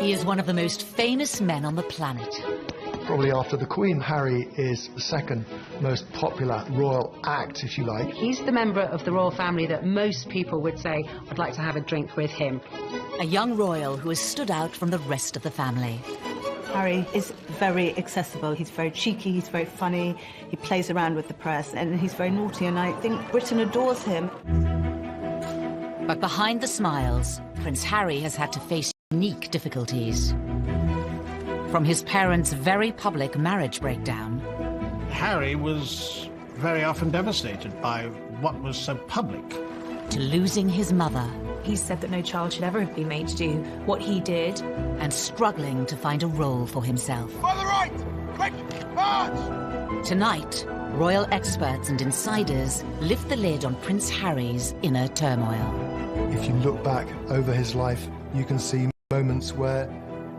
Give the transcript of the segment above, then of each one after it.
He is one of the most famous men on the planet. Probably after the Queen, Harry is the second most popular royal act, if you like. He's the member of the royal family that most people would say, I'd like to have a drink with him. A young royal who has stood out from the rest of the family. Harry is very accessible. He's very cheeky, he's very funny, he plays around with the press, and he's very naughty, and I think Britain adores him. But behind the smiles, Prince Harry has had to face unique difficulties. From his parents' very public marriage breakdown. Harry was very often devastated by what was so public. To losing his mother. He said that no child should ever have been made to do what he did. And struggling to find a role for himself. By the right! Quick! March! Tonight, royal experts and insiders lift the lid on Prince Harry's inner turmoil. If you look back over his life, you can see moments where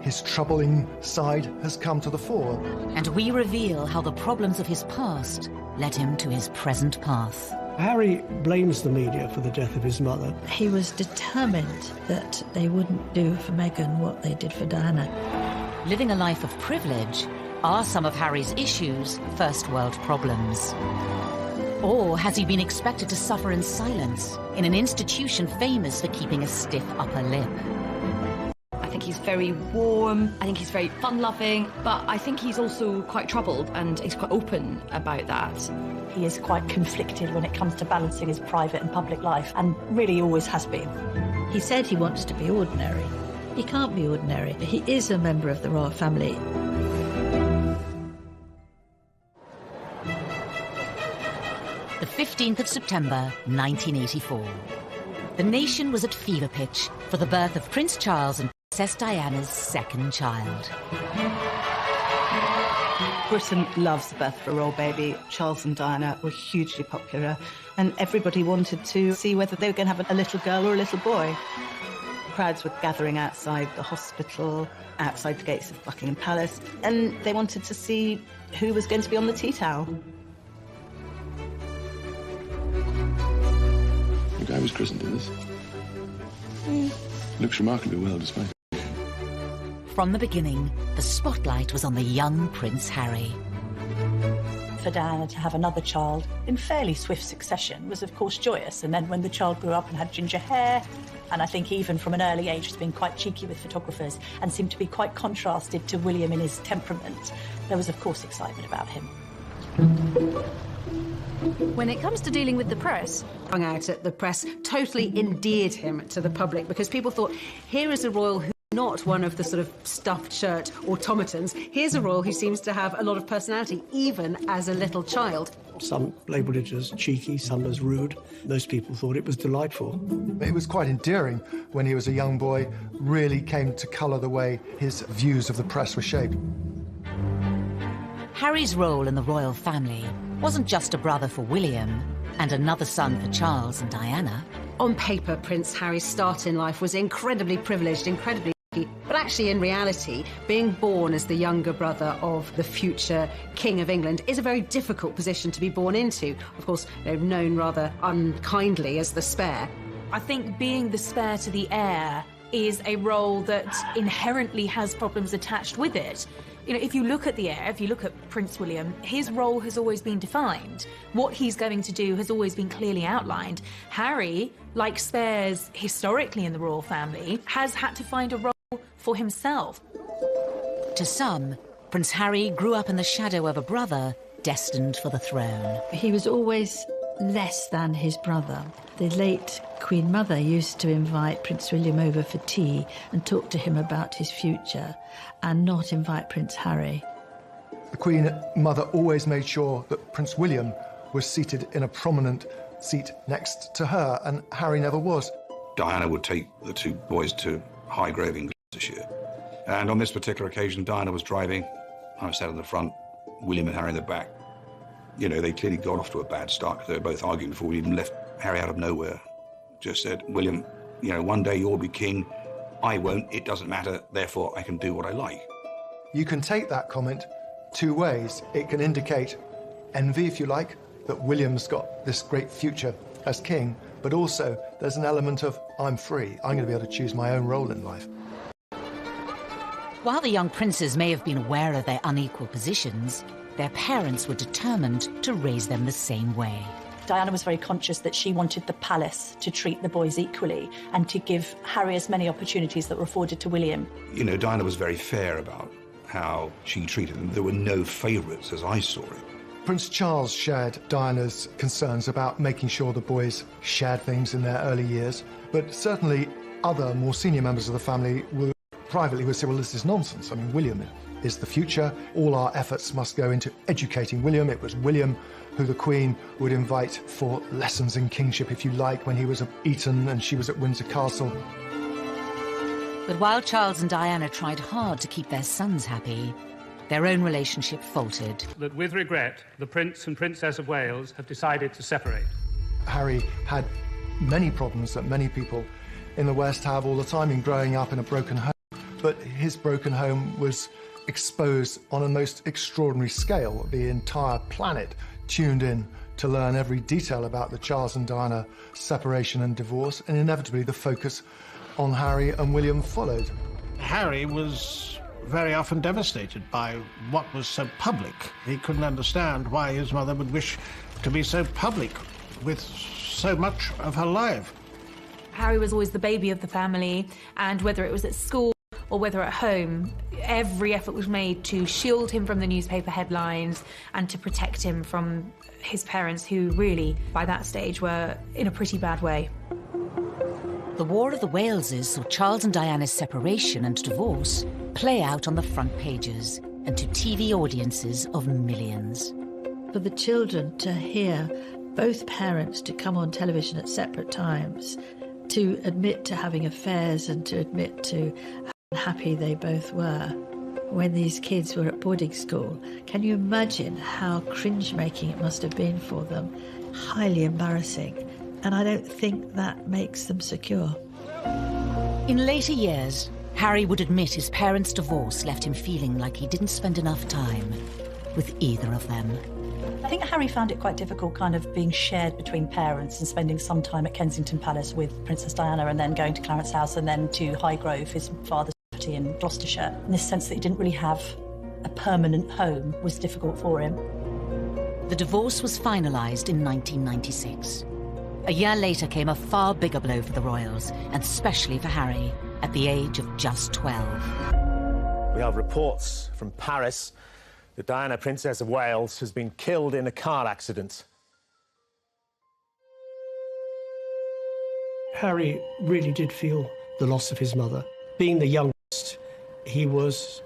his troubling side has come to the fore. And we reveal how the problems of his past led him to his present path. Harry blames the media for the death of his mother. He was determined that they wouldn't do for Meghan what they did for Diana. Living a life of privilege, are some of Harry's issues first world problems? Or has he been expected to suffer in silence in an institution famous for keeping a stiff upper lip? I think he's very warm, I think he's very fun-loving, but I think he's also quite troubled, and he's quite open about that. He is quite conflicted when it comes to balancing his private and public life, and really always has been. He said he wants to be ordinary. He can't be ordinary. He is a member of the royal family. The 15th of September, 1984. The nation was at fever pitch for the birth of Prince Charles and Princess Diana's second child. Britain loves the birth of a royal baby. Charles and Diana were hugely popular, and everybody wanted to see whether they were going to have a little girl or a little boy. Crowds were gathering outside the hospital, outside the gates of Buckingham Palace, and they wanted to see who was going to be on the tea towel. The guy was christened in this. Looks remarkably well, despite. From the beginning, the spotlight was on the young Prince Harry. For Diana to have another child in fairly swift succession was, of course, joyous. And then when the child grew up and had ginger hair, and I think even from an early age has been quite cheeky with photographers and seemed to be quite contrasted to William in his temperament, there was, of course, excitement about him. When it comes to dealing with the press, Hung out at the press totally endeared him to the public, because people thought, here is a royal who's not one of the sort of stuffed shirt automatons. Here's a royal who seems to have a lot of personality, even as a little child. Some labelled it as cheeky, some as rude. Most people thought it was delightful. It was quite endearing when he was a young boy, really came to colour the way his views of the press were shaped. Harry's role in the royal family wasn't just a brother for William and another son for Charles and Diana. On paper, Prince Harry's start in life was incredibly privileged, incredibly lucky, but actually in reality, being born as the younger brother of the future King of England is a very difficult position to be born into. Of course, known rather unkindly as the spare. I think being the spare to the heir is a role that inherently has problems attached with it. You know, if you look at the heir, if you look at Prince William, his role has always been defined. What he's going to do has always been clearly outlined. Harry, like spares historically in the royal family, has had to find a role for himself. To some, Prince Harry grew up in the shadow of a brother destined for the throne. He was always less than his brother. The late Queen Mother used to invite Prince William over for tea and talk to him about his future, and not invite Prince Harry. The Queen Mother always made sure that Prince William was seated in a prominent seat next to her, and Harry never was. Diana would take the two boys to Highgrove in Gloucestershire. And on this particular occasion, Diana was driving. I was sat in the front, William and Harry in the back. You know, they clearly got off to a bad start because they were both arguing before we even left. Harry out of nowhere just said, William, you know, one day you'll be king. I won't. It doesn't matter. Therefore, I can do what I like. You can take that comment two ways. It can indicate envy, if you like, that William's got this great future as king, but also there's an element of, I'm free. I'm going to be able to choose my own role in life. While the young princes may have been aware of their unequal positions, their parents were determined to raise them the same way. Diana was very conscious that she wanted the palace to treat the boys equally and to give Harry as many opportunities that were afforded to William. You know, Diana was very fair about how she treated them. There were no favourites, as I saw it. Prince Charles shared Diana's concerns about making sure the boys shared things in their early years, but certainly other more senior members of the family would privately say, well, this is nonsense. I mean, William is the future. All our efforts must go into educating William. It was William who the Queen would invite for lessons in kingship, if you like, when he was at Eton and she was at Windsor Castle. But while Charles and Diana tried hard to keep their sons happy, their own relationship faltered. That with regret, the Prince and Princess of Wales have decided to separate. Harry had many problems that many people in the West have all the time in growing up in a broken home. But his broken home was exposed on a most extraordinary scale. The entire planet tuned in to learn every detail about the Charles and Diana separation and divorce, and inevitably the focus on Harry and William followed. Harry was very often devastated by what was so public. He couldn't understand why his mother would wish to be so public with so much of her life. Harry was always the baby of the family, and whether it was at school or whether at home, every effort was made to shield him from the newspaper headlines and to protect him from his parents, who really, by that stage, were in a pretty bad way. The War of the Waleses saw Charles and Diana's separation and divorce play out on the front pages and to TV audiences of millions. For the children to hear both parents to come on television at separate times, to admit to having affairs and to admit to how happy they both were when these kids were at boarding school. Can you imagine how cringe-making it must have been for them? Highly embarrassing. And I don't think that makes them secure. In later years, Harry would admit his parents' divorce left him feeling like he didn't spend enough time with either of them. I think Harry found it quite difficult kind of being shared between parents and spending some time at Kensington Palace with Princess Diana and then going to Clarence House and then to Highgrove, his father's property in Gloucestershire. In this sense that he didn't really have a permanent home was difficult for him. The divorce was finalised in 1996. A year later came a far bigger blow for the royals, and especially for Harry, at the age of just 12. We have reports from Paris that Diana, Princess of Wales, has been killed in a car accident. Harry really did feel the loss of his mother. Being the youngest, he was,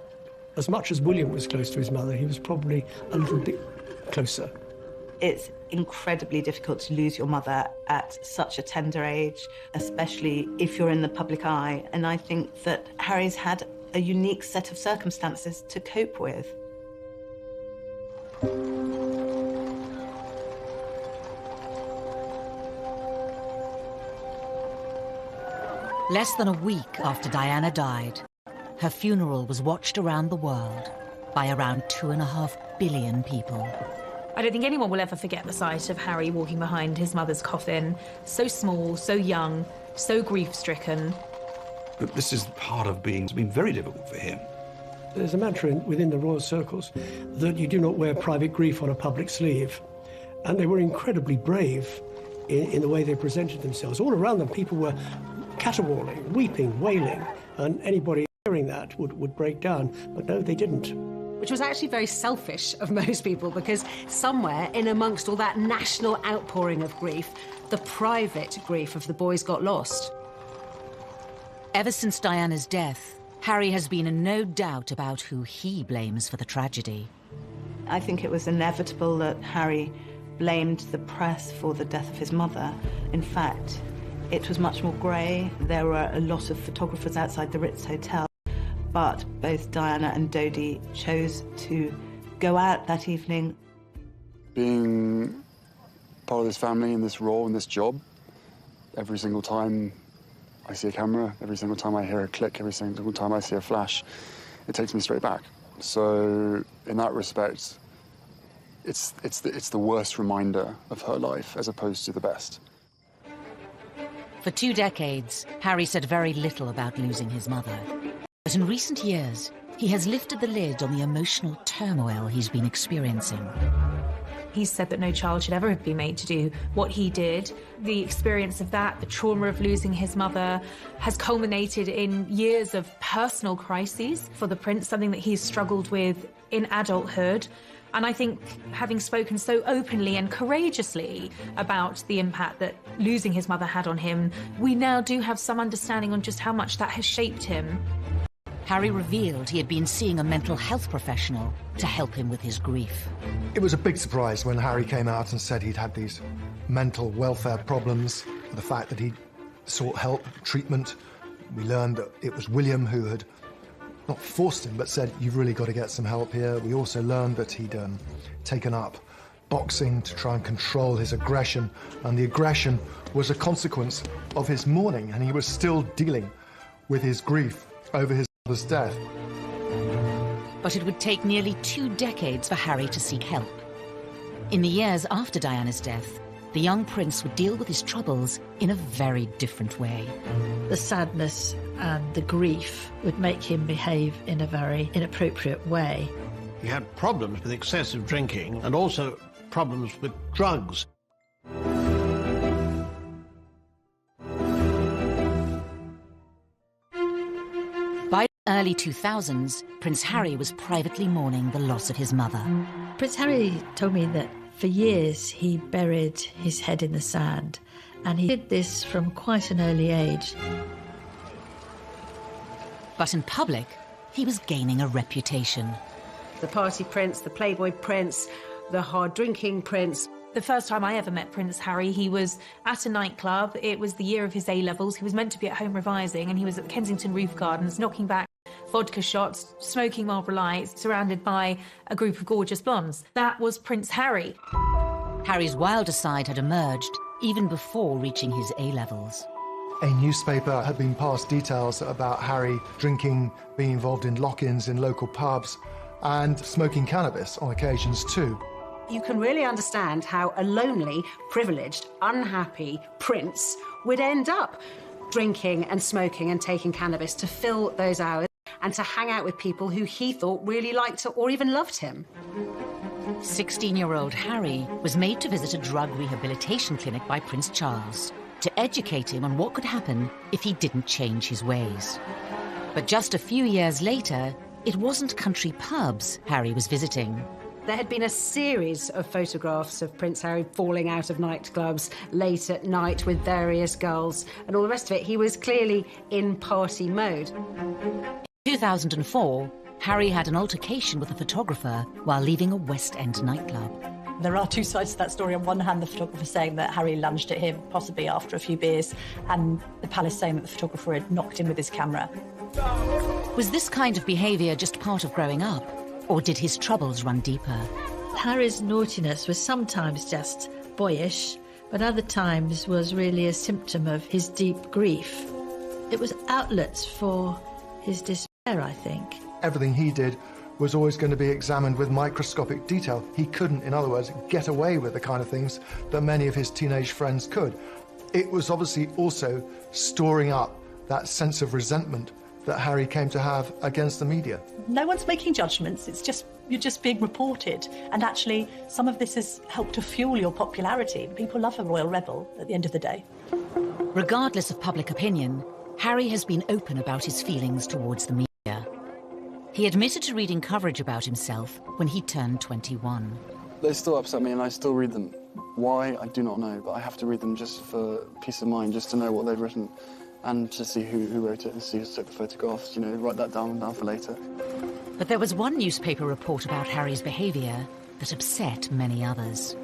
as much as William was close to his mother, he was probably a little bit closer. It's incredibly difficult to lose your mother at such a tender age, especially if you're in the public eye. And I think that Harry's had a unique set of circumstances to cope with. Less than a week after Diana died, her funeral was watched around the world by around 2.5 billion people. I don't think anyone will ever forget the sight of Harry walking behind his mother's coffin, so small, so young, so grief-stricken. But this is part of it's been very difficult for him. There's a mantra within the royal circles that you do not wear private grief on a public sleeve. And they were incredibly brave in the way they presented themselves. All around them, people were caterwauling, weeping, wailing, and anybody hearing that would break down. But no, they didn't. Which was actually very selfish of most people, because somewhere in amongst all that national outpouring of grief, the private grief of the boys got lost. Ever since Diana's death, Harry has been in no doubt about who he blames for the tragedy. I think it was inevitable that Harry blamed the press for the death of his mother. In fact, it was much more grey. There were a lot of photographers outside the Ritz Hotel, but both Diana and Dodi chose to go out that evening. Being part of this family in this role, in this job, every single time I see a camera, every single time I hear a click, every single time I see a flash, it takes me straight back. So in that respect, it's the worst reminder of her life as opposed to the best. For 2 decades, Harry said very little about losing his mother. But in recent years, he has lifted the lid on the emotional turmoil he's been experiencing. He's said that no child should ever have been made to do what he did. The experience of that, the trauma of losing his mother, has culminated in years of personal crises for the prince, something that he's struggled with in adulthood. And I think, having spoken so openly and courageously about the impact that losing his mother had on him, we now do have some understanding on just how much that has shaped him. Harry revealed he had been seeing a mental health professional to help him with his grief. It was a big surprise when Harry came out and said he'd had these mental welfare problems, the fact that he'd sought help, treatment. We learned that it was William who had not forced him, but said, you've really got to get some help here. We also learned that he'd taken up boxing to try and control his aggression, and the aggression was a consequence of his mourning, and he was still dealing with his grief over his mother's death. But it would take nearly 2 decades for Harry to seek help. In the years after Diana's death, the young prince would deal with his troubles in a very different way. The sadness and the grief would make him behave in a very inappropriate way. He had problems with excessive drinking and also problems with drugs. By the early 2000s, Prince Harry was privately mourning the loss of his mother. Prince Harry told me that for years he buried his head in the sand, and he did this from quite an early age. But in public, he was gaining a reputation. The party prince, the playboy prince, the hard-drinking prince. The first time I ever met Prince Harry, he was at a nightclub. It was the year of his A-levels. He was meant to be at home revising, and he was at the Kensington Roof Gardens, knocking back vodka shots, smoking Marlboro Lights, surrounded by a group of gorgeous blondes. That was Prince Harry. Harry's wilder side had emerged even before reaching his A-levels. A newspaper had been passed details about Harry drinking, being involved in lock-ins in local pubs, and smoking cannabis on occasions too. You can really understand how a lonely, privileged, unhappy prince would end up drinking and smoking and taking cannabis to fill those hours and to hang out with people who he thought really liked or even loved him. 16-year-old Harry was made to visit a drug rehabilitation clinic by Prince Charles to educate him on what could happen if he didn't change his ways. But just a few years later, it wasn't country pubs Harry was visiting. There had been a series of photographs of Prince Harry falling out of nightclubs late at night with various girls and all the rest of it. He was clearly in party mode. In 2004, Harry had an altercation with a photographer while leaving a West End nightclub. There are two sides to that story. On one hand, the photographer saying that Harry lunged at him, possibly after a few beers, and the palace saying that the photographer had knocked him with his camera. Was this kind of behaviour just part of growing up, or did his troubles run deeper? Harry's naughtiness was sometimes just boyish, but other times was really a symptom of his deep grief. It was outlets for his despair, I think. Everything he did was always going to be examined with microscopic detail. He couldn't, in other words, get away with the kind of things that many of his teenage friends could. It was obviously also storing up that sense of resentment that Harry came to have against the media. No one's making judgments, you're just being reported. And actually, some of this has helped to fuel your popularity. People love a royal rebel at the end of the day. Regardless of public opinion, Harry has been open about his feelings towards the media. He admitted to reading coverage about himself when he turned 21. They still upset me and I still read them. Why, I do not know, but I have to read them just for peace of mind, just to know what they've written and to see who wrote it and see who took the photographs, write that down for later. But there was one newspaper report about Harry's behaviour that upset many others.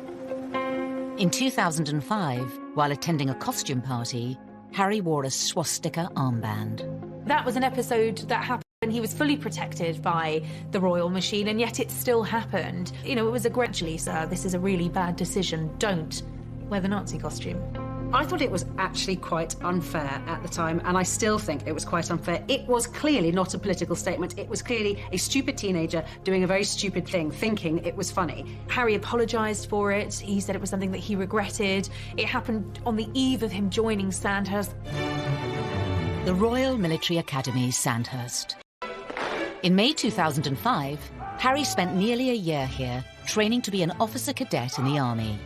In 2005, while attending a costume party, Harry wore a swastika armband. That was an episode that happened when he was fully protected by the royal machine, and yet it still happened. It was a gradually, sir, this is a really bad decision. Don't wear the Nazi costume. I thought it was actually quite unfair at the time, and I still think it was quite unfair. It was clearly not a political statement. It was clearly a stupid teenager doing a very stupid thing, thinking it was funny. Harry apologised for it. He said it was something that he regretted. It happened on the eve of him joining Sandhurst. The Royal Military Academy, Sandhurst. In May 2005, Harry spent nearly a year here, training to be an officer cadet in the army.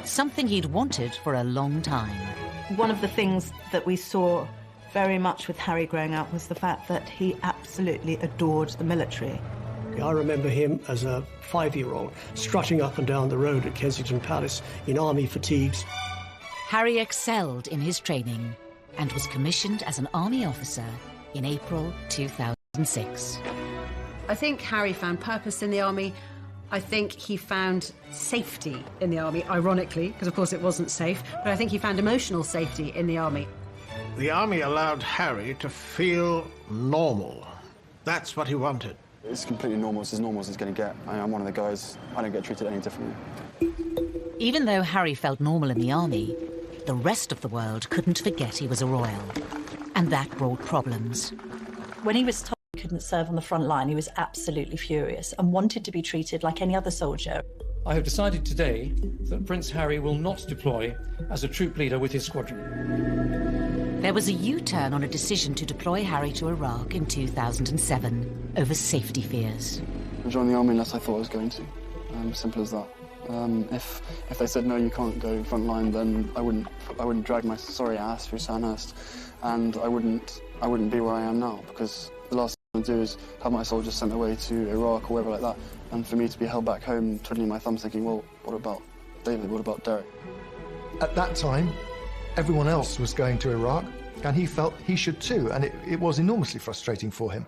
Something he'd wanted for a long time. One of the things that we saw very much with Harry growing up was the fact that he absolutely adored the military. I remember him as a 5-year-old strutting up and down the road at Kensington Palace in army fatigues. Harry excelled in his training and was commissioned as an army officer in April 2006. I think Harry found purpose in the army. I think he found safety in the army, ironically, because of course it wasn't safe, but I think he found emotional safety in the army. The army allowed Harry to feel normal. That's what he wanted. It's completely normal. It's as normal as it's going to get. I'm one of the guys. I don't get treated any differently. Even though Harry felt normal in the army, the rest of the world couldn't forget he was a royal. And that brought problems. When he was told he couldn't serve on the front line, he was absolutely furious and wanted to be treated like any other soldier. I have decided today that Prince Harry will not deploy as a troop leader with his squadron. There was a U-turn on a decision to deploy Harry to Iraq in 2007 over safety fears. I joined the army unless I thought I was going to. Simple as that. If they said no, you can't go front line, then I wouldn't drag my sorry ass through Sandhurst, and I wouldn't be where I am now, because the last thing I want to do is have my soldiers sent away to Iraq or wherever like that, and for me to be held back home, twiddling my thumbs, thinking, well, what about David? What about Derek? At that time, everyone else was going to Iraq, and he felt he should too, and it was enormously frustrating for him.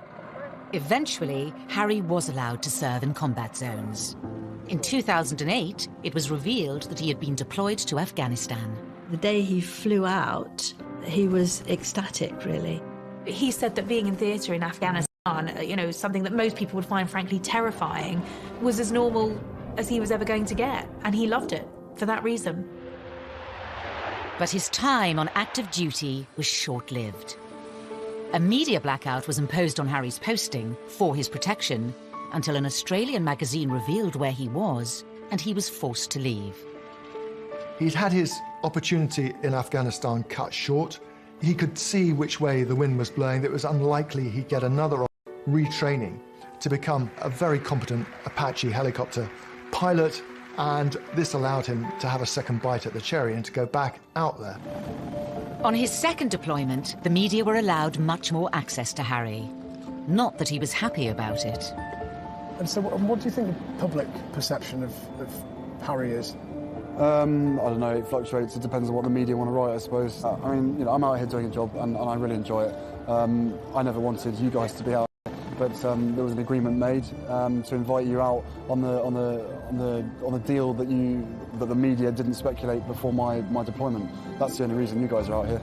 Eventually, Harry was allowed to serve in combat zones. In 2008, it was revealed that he had been deployed to Afghanistan. The day he flew out, he was ecstatic, really. He said that being in theatre in Afghanistan, you know, something that most people would find frankly terrifying, was as normal as he was ever going to get, and he loved it for that reason. But his time on active duty was short-lived. A media blackout was imposed on Harry's posting for his protection until an Australian magazine revealed where he was, and he was forced to leave. He'd had his opportunity in Afghanistan cut short. He could see which way the wind was blowing. It was unlikely he'd get another retraining to become a very competent Apache helicopter pilot, and this allowed him to have a second bite at the cherry and to go back out there. On his second deployment, the media were allowed much more access to Harry. Not that he was happy about it. And so what do you think the public perception of Harry is? I don't know, it fluctuates. It depends on what the media want to write, I suppose. I mean, you know, I'm out here doing a job and I really enjoy it. I never wanted you guys to be out, but there was an agreement made to invite you out on the deal that the media didn't speculate before my deployment. That's the only reason you guys are out here.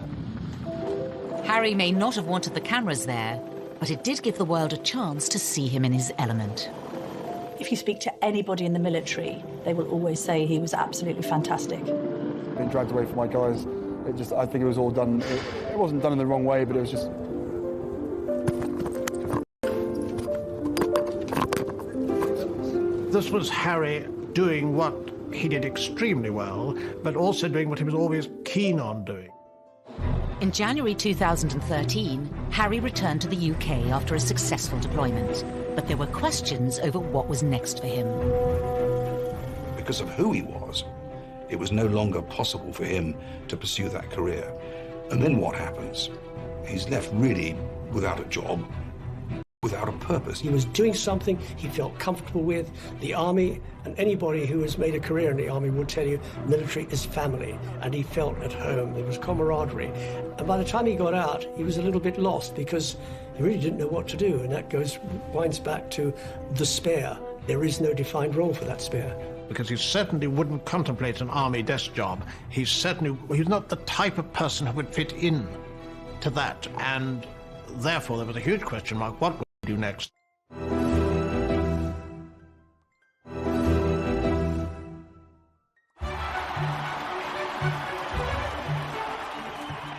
Harry may not have wanted the cameras there, but it did give the world a chance to see him in his element. If you speak to anybody in the military, they will always say he was absolutely fantastic. Being dragged away from my guys, I think it was all done, it wasn't done in the wrong way, but it was just... This was Harry doing what he did extremely well, but also doing what he was always keen on doing. In January 2013, Harry returned to the UK after a successful deployment, but there were questions over what was next for him. Because of who he was, it was no longer possible for him to pursue that career. And then what happens? He's left really without a job, without a purpose. He was doing something he felt comfortable with. The army, and anybody who has made a career in the army will tell you military is family, and he felt at home. There was camaraderie. And by the time he got out, he was a little bit lost because he really didn't know what to do, and that winds back to the spare. There is no defined role for that spare. Because he certainly wouldn't contemplate an army desk job. He's not the type of person who would fit in to that, and therefore there was a huge question mark, what would he do next?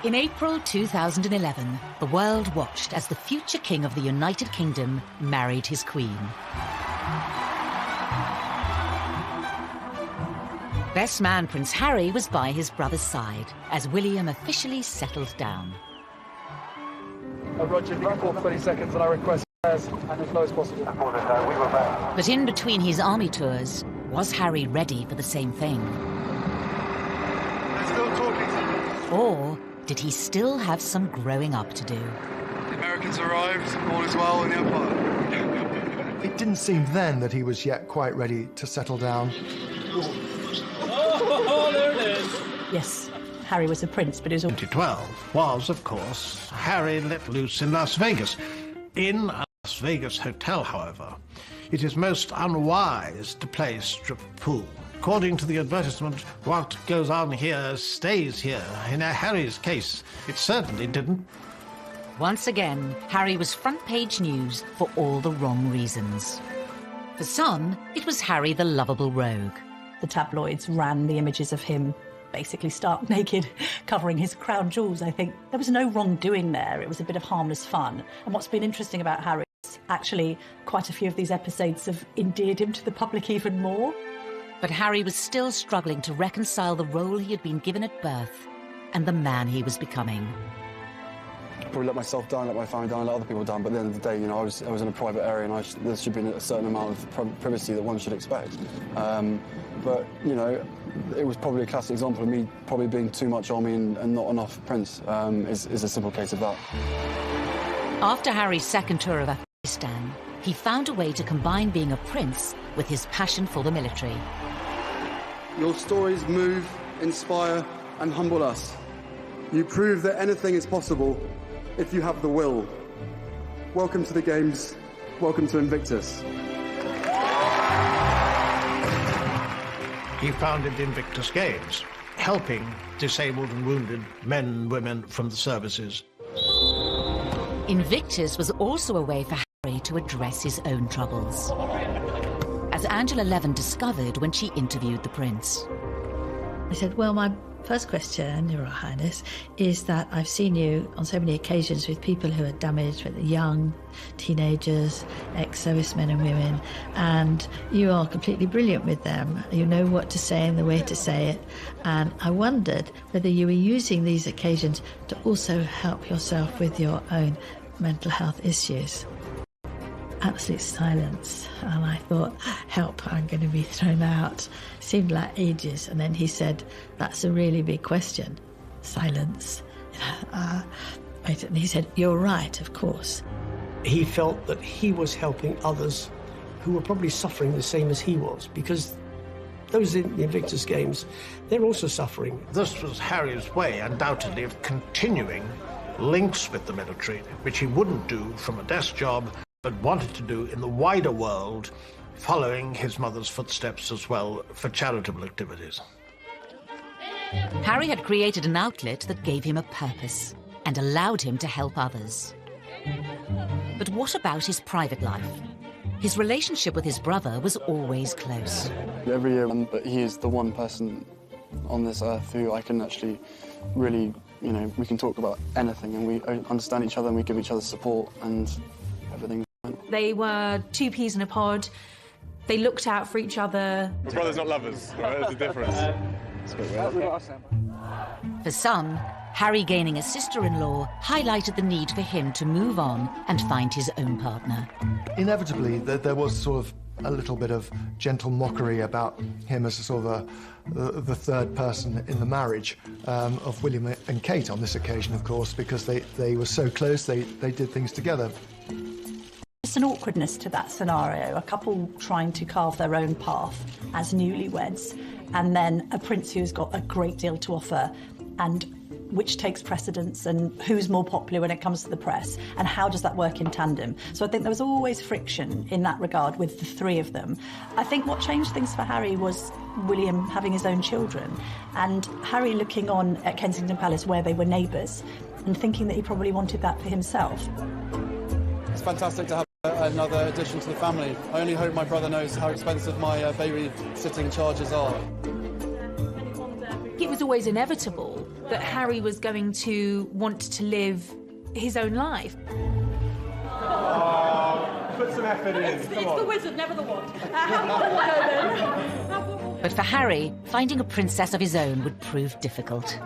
In April 2011, the world watched as the future King of the United Kingdom married his Queen. Best man Prince Harry was by his brother's side as William officially settled down. Roger, if you can call 20 seconds and I request And as low as possible. But in between his army tours, was Harry ready for the same thing? They're still talking. Or did he still have some growing up to do? The Americans arrived, all is well in the Empire. It didn't seem then that he was yet quite ready to settle down. Oh, there it is. Yes, Harry was a prince, but he was... 2012 was, of course, Harry let loose in Las Vegas. In a Las Vegas hotel, however, it is most unwise to play strip pool. According to the advertisement, what goes on here stays here. In Harry's case, it certainly didn't. Once again, Harry was front-page news for all the wrong reasons. For some, it was Harry the lovable rogue. The tabloids ran the images of him basically stark naked, covering his crown jewels, I think. There was no wrongdoing there. It was a bit of harmless fun. And what's been interesting about Harry is actually quite a few of these episodes have endeared him to the public even more. But Harry was still struggling to reconcile the role he had been given at birth and the man he was becoming. Probably let myself down, let my family down, let other people down, but at the end of the day, you know, I was in a private area and there should be a certain amount of privacy that one should expect. But, you know, it was probably a classic example of me probably being too much on me and not enough Prince, is a simple case of that. After Harry's second tour of Afghanistan, he found a way to combine being a prince with his passion for the military. Your stories move, inspire and humble us. You prove that anything is possible if you have the will. Welcome to the Games. Welcome to Invictus. He founded the Invictus Games, helping disabled and wounded men and women from the services. Invictus was also a way for Harry to address his own troubles, as Angela Levin discovered when she interviewed the prince. I said, well, my first question, Your Highness, is that I've seen you on so many occasions with people who are damaged, with young teenagers, ex-servicemen and women, and you are completely brilliant with them. You know what to say and the way to say it. And I wondered whether you were using these occasions to also help yourself with your own mental health issues. Absolute silence, and I thought, help, I'm going to be thrown out. Seemed like ages, and then he said, that's a really big question. Silence. And he said, you're right, of course. He felt that he was helping others who were probably suffering the same as he was, because those in the Invictus Games, they're also suffering. This was Harry's way, undoubtedly, of continuing links with the military, which he wouldn't do from a desk job, but wanted to do in the wider world, following his mother's footsteps as well for charitable activities. Harry had created an outlet that gave him a purpose and allowed him to help others. But what about his private life? His relationship with his brother was always close. Every year, but he is the one person on this earth who I can actually really, you know, we can talk about anything and we understand each other and we give each other support and everything. They were two peas in a pod. They looked out for each other. My brothers not lovers, right? There's a difference. For some, Harry gaining a sister-in-law highlighted the need for him to move on and find his own partner. Inevitably, there was sort of a little bit of gentle mockery about him as a sort of the third person in the marriage of William and Kate on this occasion, of course, because they were so close, they did things together. There's an awkwardness to that scenario, a couple trying to carve their own path as newlyweds, and then a prince who's got a great deal to offer, and which takes precedence and who's more popular when it comes to the press, and how does that work in tandem? So I think there was always friction in that regard with the three of them. I think what changed things for Harry was William having his own children, and Harry looking on at Kensington Palace where they were neighbours and thinking that he probably wanted that for himself. It's fantastic to have another addition to the family. I only hope my brother knows how expensive my babysitting charges are. It was always inevitable that Harry was going to want to live his own life. Put some effort in. It's the wizard, never the wand. But for Harry, finding a princess of his own would prove difficult.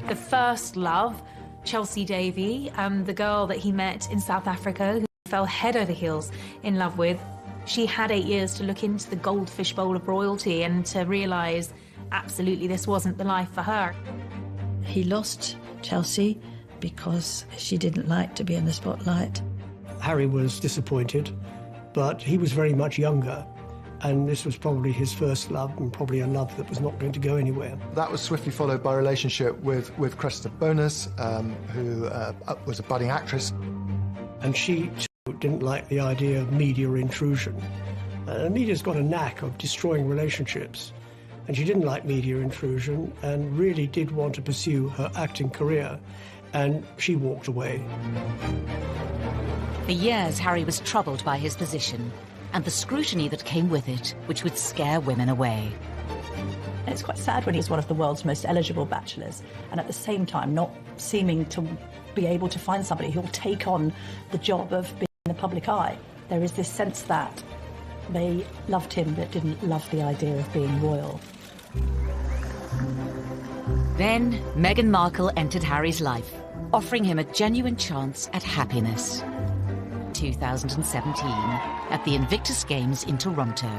The first love, Chelsea Davy, the girl that he met in South Africa, fell head over heels in love with. She had 8 years to look into the goldfish bowl of royalty and to realise absolutely this wasn't the life for her. He lost Chelsea because she didn't like to be in the spotlight. Harry was disappointed, but he was very much younger, and this was probably his first love, and probably a love that was not going to go anywhere. That was swiftly followed by a relationship with Cressida Bonus, who was a budding actress. And she too didn't like the idea of media intrusion. Media's got a knack of destroying relationships, and she didn't like media intrusion and really did want to pursue her acting career, and she walked away. For years, Harry was troubled by his position and the scrutiny that came with it, which would scare women away. It's quite sad when he's one of the world's most eligible bachelors, and at the same time not seeming to be able to find somebody who'll take on the job of being in the public eye. There is this sense that they loved him but didn't love the idea of being royal. Then Meghan Markle entered Harry's life, offering him a genuine chance at happiness. 2017, at the Invictus Games in Toronto.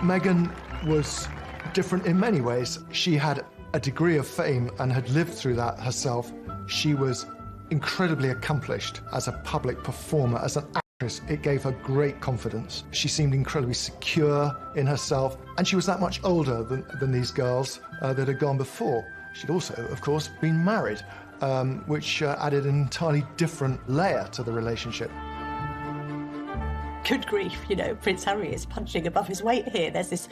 Meghan was different in many ways. She had a degree of fame and had lived through that herself. She was incredibly accomplished as a public performer, as an actress. It gave her great confidence. She seemed incredibly secure in herself, and she was that much older than these girls that had gone before. She'd also, of course, been married, which added an entirely different layer to the relationship. Good grief, you know, Prince Harry is punching above his weight here. There's this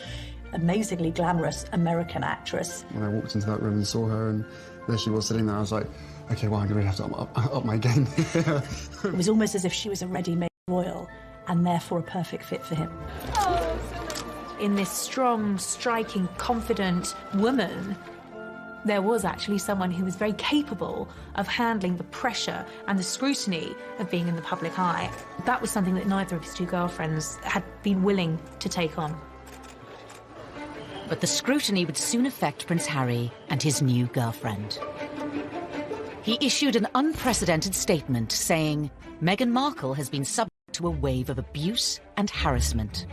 amazingly glamorous American actress. When I walked into that room and saw her, and there she was sitting there, I was like, OK, well, I'm going to have to up my game. It was almost as if she was a ready-made royal, and therefore a perfect fit for him. In this strong, striking, confident woman, there was actually someone who was very capable of handling the pressure and the scrutiny of being in the public eye. That was something that neither of his two girlfriends had been willing to take on. But the scrutiny would soon affect Prince Harry and his new girlfriend. He issued an unprecedented statement saying, Meghan Markle has been subject to a wave of abuse and harassment.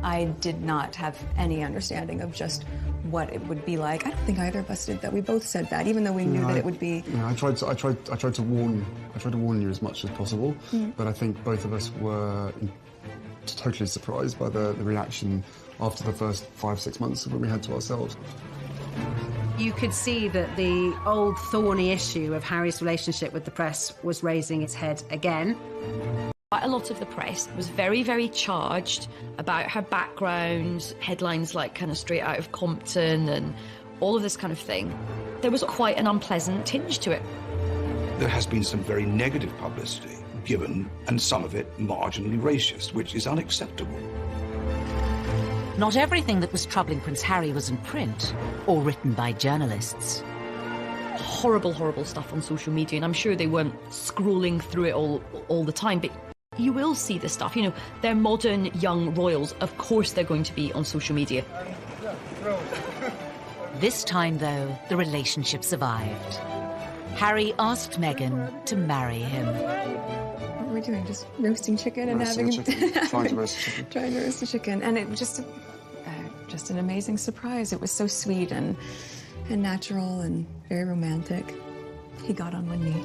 I did not have any understanding of just what it would be like. I don't think either of us did that. We both said that, even though we knew that it would be. I tried to warn you as much as possible, but I think both of us were totally surprised by the reaction after the first 5-6 months of what we had to ourselves. You could see that the old thorny issue of Harry's relationship with the press was raising its head again. Quite a lot of the press was very, very charged about her background, headlines like kind of straight out of Compton and all of this kind of thing. There was quite an unpleasant tinge to it. There has been some very negative publicity given, and some of it marginally racist, which is unacceptable. Not everything that was troubling Prince Harry was in print or written by journalists. Horrible, horrible stuff on social media, and I'm sure they weren't scrolling through it all the time, but you will see this stuff. You know, they're modern young royals. Of course they're going to be on social media. This time, though, the relationship survived. Harry asked Meghan to marry him. What were we doing? Just roasting chicken and Roasting having chicken. Trying to roast a chicken. trying to roast a chicken, and it was just an amazing surprise. It was so sweet and natural and very romantic. He got on one knee.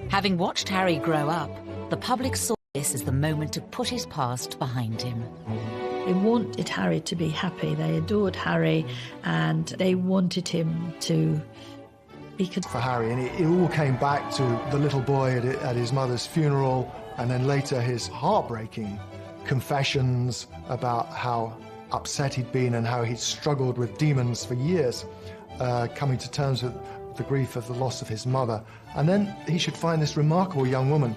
Having watched Harry grow up, the public saw this as the moment to put his past behind him. They wanted Harry to be happy. They adored Harry, and they wanted him to be for Harry, and it all came back to the little boy at his mother's funeral, and then later his heartbreaking confessions about how upset he'd been and how he'd struggled with demons for years, coming to terms with the grief of the loss of his mother. And then he should find this remarkable young woman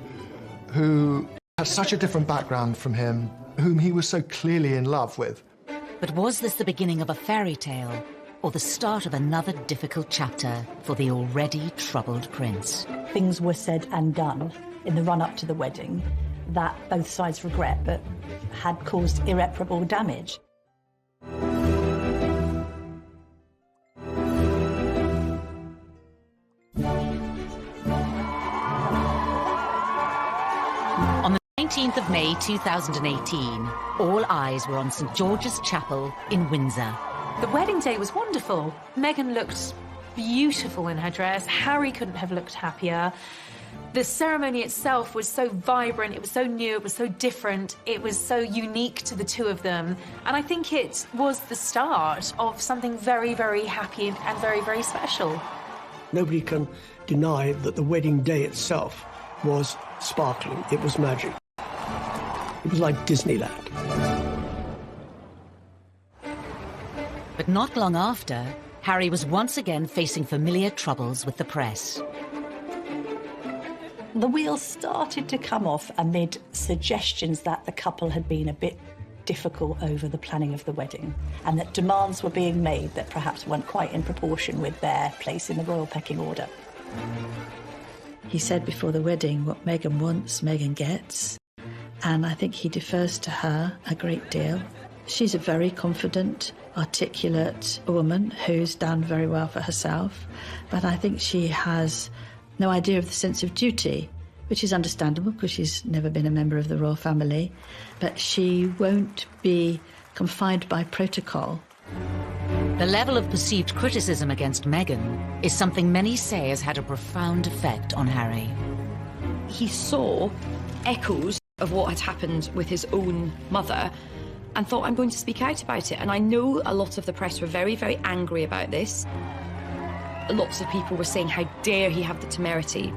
who had such a different background from him, whom he was so clearly in love with. But was this the beginning of a fairy tale, or the start of another difficult chapter for the already troubled prince? Things were said and done in the run-up to the wedding that both sides regret, but had caused irreparable damage. On the 17th of May 2018, all eyes were on St George's Chapel in Windsor. The wedding day was wonderful. Meghan looked beautiful in her dress. Harry couldn't have looked happier. The ceremony itself was so vibrant, it was so new, it was so different, it was so unique to the two of them. And I think it was the start of something very, very happy and very, very special. Nobody can deny that the wedding day itself was sparkling. It was magic. It was like Disneyland. But not long after, Harry was once again facing familiar troubles with the press. The wheels started to come off amid suggestions that the couple had been a bit difficult over the planning of the wedding and that demands were being made that perhaps weren't quite in proportion with their place in the royal pecking order. He said before the wedding what Meghan wants, Meghan gets, and I think he defers to her a great deal. She's a very confident, articulate woman who's done very well for herself, but I think she has no idea of the sense of duty, which is understandable because she's never been a member of the royal family, but she won't be confined by protocol. The level of perceived criticism against Meghan is something many say has had a profound effect on Harry. He saw echoes of what had happened with his own mother and thought, I'm going to speak out about it. And I know a lot of the press were very, very angry about this. Lots of people were saying, how dare he have the temerity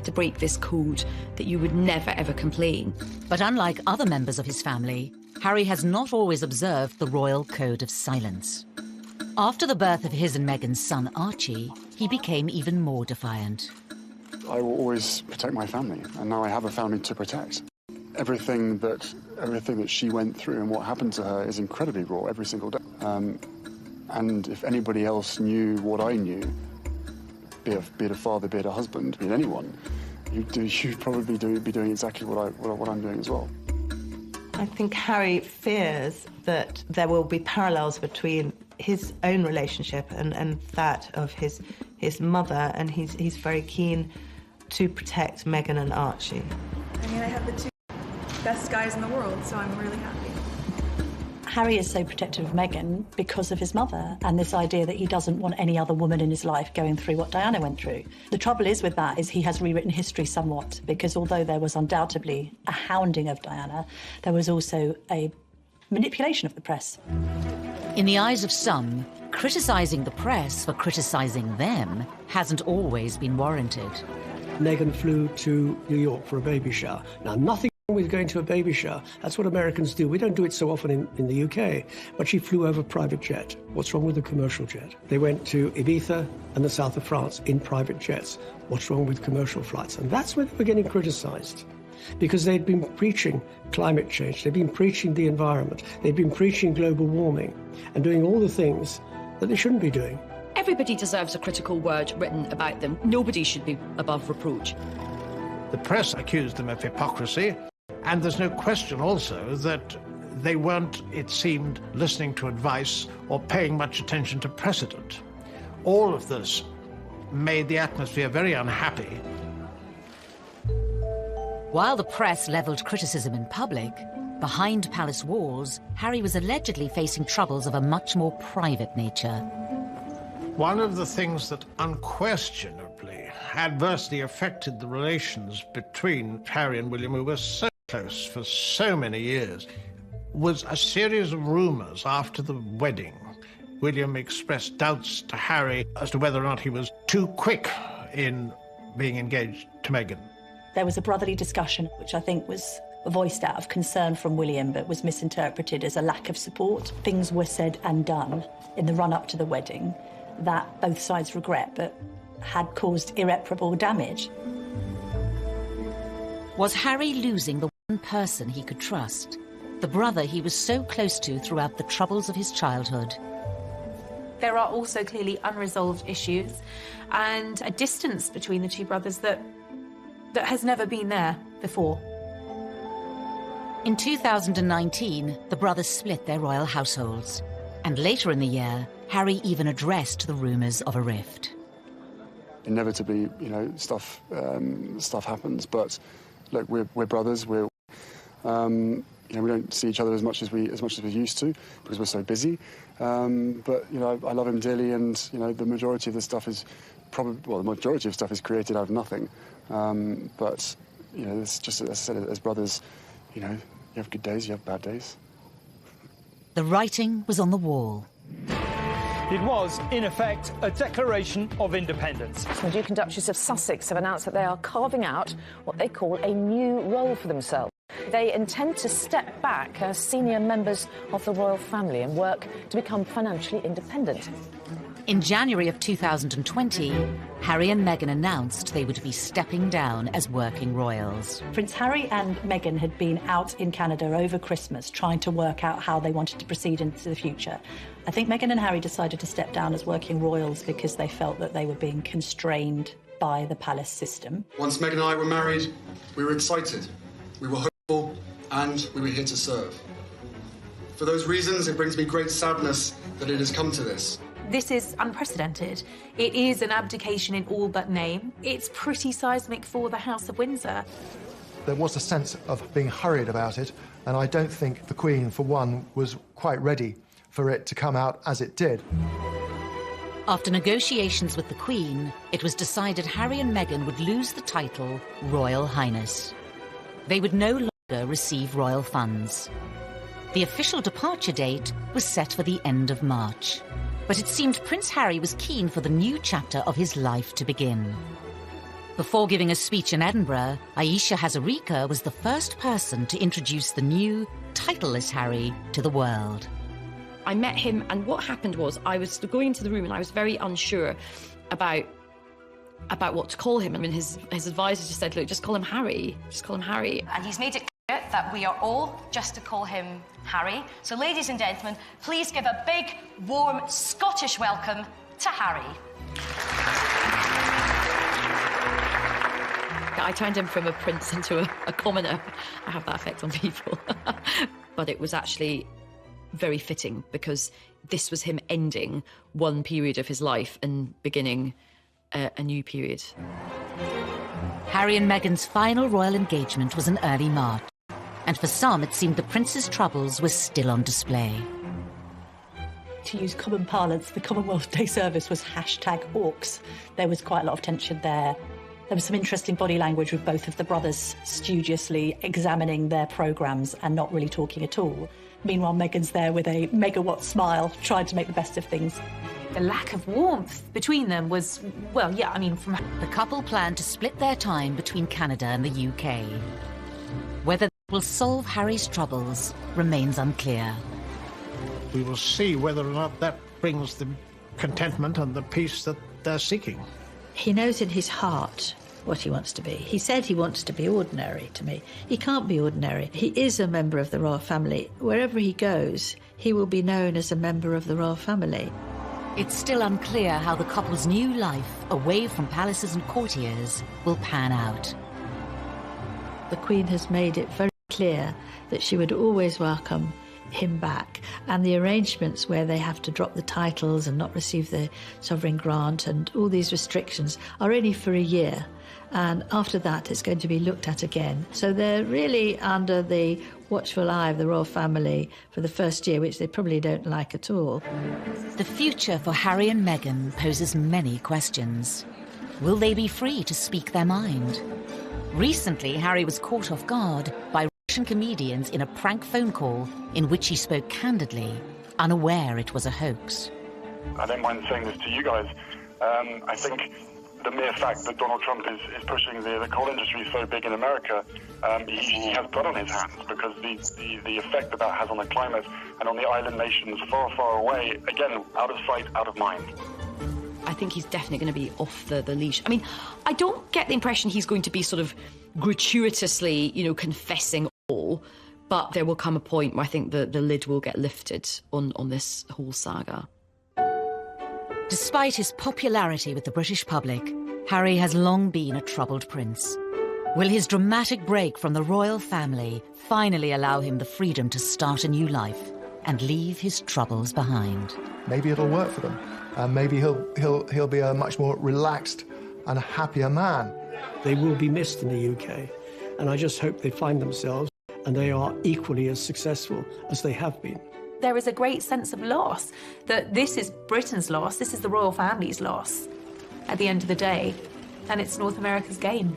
to break this code, that you would never, ever complain. But unlike other members of his family, Harry has not always observed the royal code of silence. After the birth of his and Meghan's son, Archie, he became even more defiant. I will always protect my family, and now I have a family to protect. Everything that she went through and what happened to her is incredibly raw every single day. And if anybody else knew what I knew, be it a father, be it a husband, be it anyone, you'd probably be doing exactly what I'm doing as well. I think Harry fears that there will be parallels between his own relationship and that of his mother, and he's very keen to protect Meghan and Archie. I mean, I have the two best guys in the world, so I'm really happy. Harry is so protective of Meghan because of his mother and this idea that he doesn't want any other woman in his life going through what Diana went through. The trouble is with that is he has rewritten history somewhat, because although there was undoubtedly a hounding of Diana, there was also a manipulation of the press. In the eyes of some, criticising the press for criticising them hasn't always been warranted. Meghan flew to New York for a baby shower. Now, nothing wrong with going to a baby shower. That's what Americans do. We don't do it so often in the UK. But she flew over private jet. What's wrong with a commercial jet? They went to Ibiza and the south of France in private jets. What's wrong with commercial flights? And that's where they were getting criticised, because they'd been preaching climate change, they'd been preaching the environment, they'd been preaching global warming and doing all the things that they shouldn't be doing. Everybody deserves a critical word written about them. Nobody should be above reproach. The press accused them of hypocrisy, and there's no question also that they weren't, it seemed, listening to advice or paying much attention to precedent. All of this made the atmosphere very unhappy. While the press levelled criticism in public, behind palace walls, Harry was allegedly facing troubles of a much more private nature. One of the things that unquestionably adversely affected the relations between Harry and William, who were so close for so many years, was a series of rumours after the wedding. William expressed doubts to Harry as to whether or not he was too quick in being engaged to Meghan. There was a brotherly discussion, which I think was voiced out of concern from William, but was misinterpreted as a lack of support. Things were said and done in the run-up to the wedding that both sides regret, but had caused irreparable damage. Was Harry losing the one person he could trust? The brother he was so close to throughout the troubles of his childhood? There are also clearly unresolved issues and a distance between the two brothers that has never been there before. In 2019, the brothers split their royal households. And later in the year, Harry even addressed the rumours of a rift. Inevitably, stuff happens, but look, we're brothers, we're You know, we don't see each other as much as we used to because we're so busy. But you know, I love him dearly, and you know, the majority of the stuff is the majority of stuff is created out of nothing. But you know, it's just, as I said, as brothers, you know, you have good days, you have bad days. The writing was on the wall. It was, in effect, a declaration of independence. The Duke and Duchess of Sussex have announced that they are carving out what they call a new role for themselves. They intend to step back as senior members of the royal family and work to become financially independent. In January of 2020, Harry and Meghan announced they would be stepping down as working royals. Prince Harry and Meghan had been out in Canada over Christmas trying to work out how they wanted to proceed into the future. I think Meghan and Harry decided to step down as working royals because they felt that they were being constrained by the palace system. Once Meghan and I were married, we were excited, we were hopeful, and we were here to serve. For those reasons, it brings me great sadness that it has come to this. This is unprecedented. It is an abdication in all but name. It's pretty seismic for the House of Windsor. There was a sense of being hurried about it, and I don't think the Queen, for one, was quite ready for it to come out as it did. After negotiations with the Queen, it was decided Harry and Meghan would lose the title Royal Highness. They would no longer receive royal funds. The official departure date was set for the end of March. But it seemed Prince Harry was keen for the new chapter of his life to begin. Before giving a speech in Edinburgh, Aisha Hazarika was the first person to introduce the new, titleless Harry to the world. I met him, and what happened was I was going into the room and I was very unsure about what to call him. I mean, his advisor just said, look, just call him Harry. Just call him Harry. And he's made it clear that we are all just to call him Harry. So, ladies and gentlemen, please give a big, warm Scottish welcome to Harry. I turned him from a prince into a commoner. I have that effect on people. But it was actually very fitting because this was him ending one period of his life and beginning a new period. Harry and Meghan's final royal engagement was in early March, and for some it seemed the prince's troubles were still on display. To use common parlance, the Commonwealth Day service was #AUKS. There was quite a lot of tension there. There was some interesting body language with both of the brothers studiously examining their programmes and not really talking at all. Meanwhile, Meghan's there with a megawatt smile, trying to make the best of things. The lack of warmth between them was, well, yeah, I mean, from... The couple planned to split their time between Canada and the UK. Whether it will solve Harry's troubles remains unclear. We will see whether or not that brings the contentment and the peace that they're seeking. He knows in his heart what he wants to be. He said he wants to be ordinary to me. He can't be ordinary. He is a member of the royal family. Wherever he goes, he will be known as a member of the royal family. It's still unclear how the couple's new life, away from palaces and courtiers, will pan out. The Queen has made it very clear that she would always welcome him back, and the arrangements where they have to drop the titles and not receive the sovereign grant and all these restrictions are only for a year, and after that it's going to be looked at again. So they're really under the watchful eye of the royal family for the first year, which they probably don't like at all. The future for Harry and Meghan poses many questions. Will they be free to speak their mind? Recently, Harry was caught off guard by Russian comedians in a prank phone call in which he spoke candidly, unaware it was a hoax. I don't mind saying this to you guys. I think the mere fact that Donald Trump is pushing the coal industry so big in America, he has blood on his hands, because the effect that has on the climate and on the island nations far, far away, again, out of sight, out of mind. I think he's definitely going to be off the leash. I mean, I don't get the impression he's going to be sort of gratuitously, confessing all, but there will come a point where I think the lid will get lifted on this whole saga. Despite his popularity with the British public, Harry has long been a troubled prince. Will his dramatic break from the royal family finally allow him the freedom to start a new life and leave his troubles behind? Maybe it'll work for them. Maybe he'll be a much more relaxed and a happier man. They will be missed in the UK, and I just hope they find themselves and they are equally as successful as they have been. There is a great sense of loss, that this is Britain's loss, this is the royal family's loss at the end of the day, and it's North America's gain.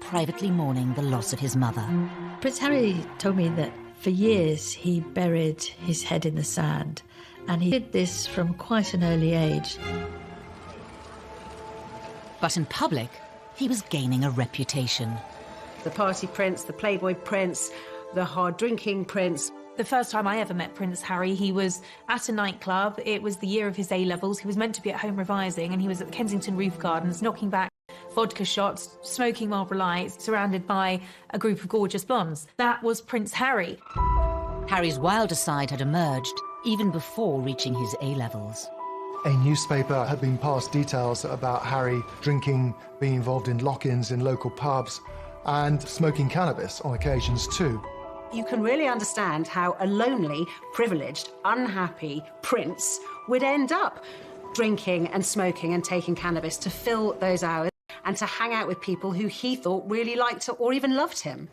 privately mourning the loss of his mother. Prince Harry told me that for years he buried his head in the sand, and he did this from quite an early age. But in public, he was gaining a reputation. The party prince, the playboy prince, the hard-drinking prince. The first time I ever met Prince Harry, he was at a nightclub. It was the year of his A-levels. He was meant to be at home revising, and he was at the Kensington Roof Gardens, knocking back vodka shots, smoking Marlboro Lights, surrounded by a group of gorgeous blondes. That was Prince Harry. Harry's wilder side had emerged even before reaching his A-levels. A newspaper had been passed details about Harry drinking, being involved in lock-ins in local pubs, and smoking cannabis on occasions too. You can really understand how a lonely, privileged, unhappy prince would end up drinking and smoking and taking cannabis to fill those hours and to hang out with people who he thought really liked or even loved him.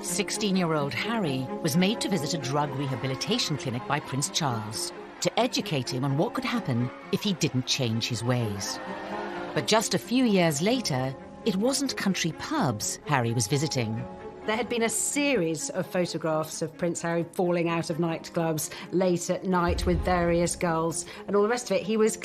16-year-old Harry was made to visit a drug rehabilitation clinic by Prince Charles to educate him on what could happen if he didn't change his ways. But just a few years later, it wasn't country pubs Harry was visiting. There had been a series of photographs of Prince Harry falling out of nightclubs late at night with various girls and all the rest of it. He was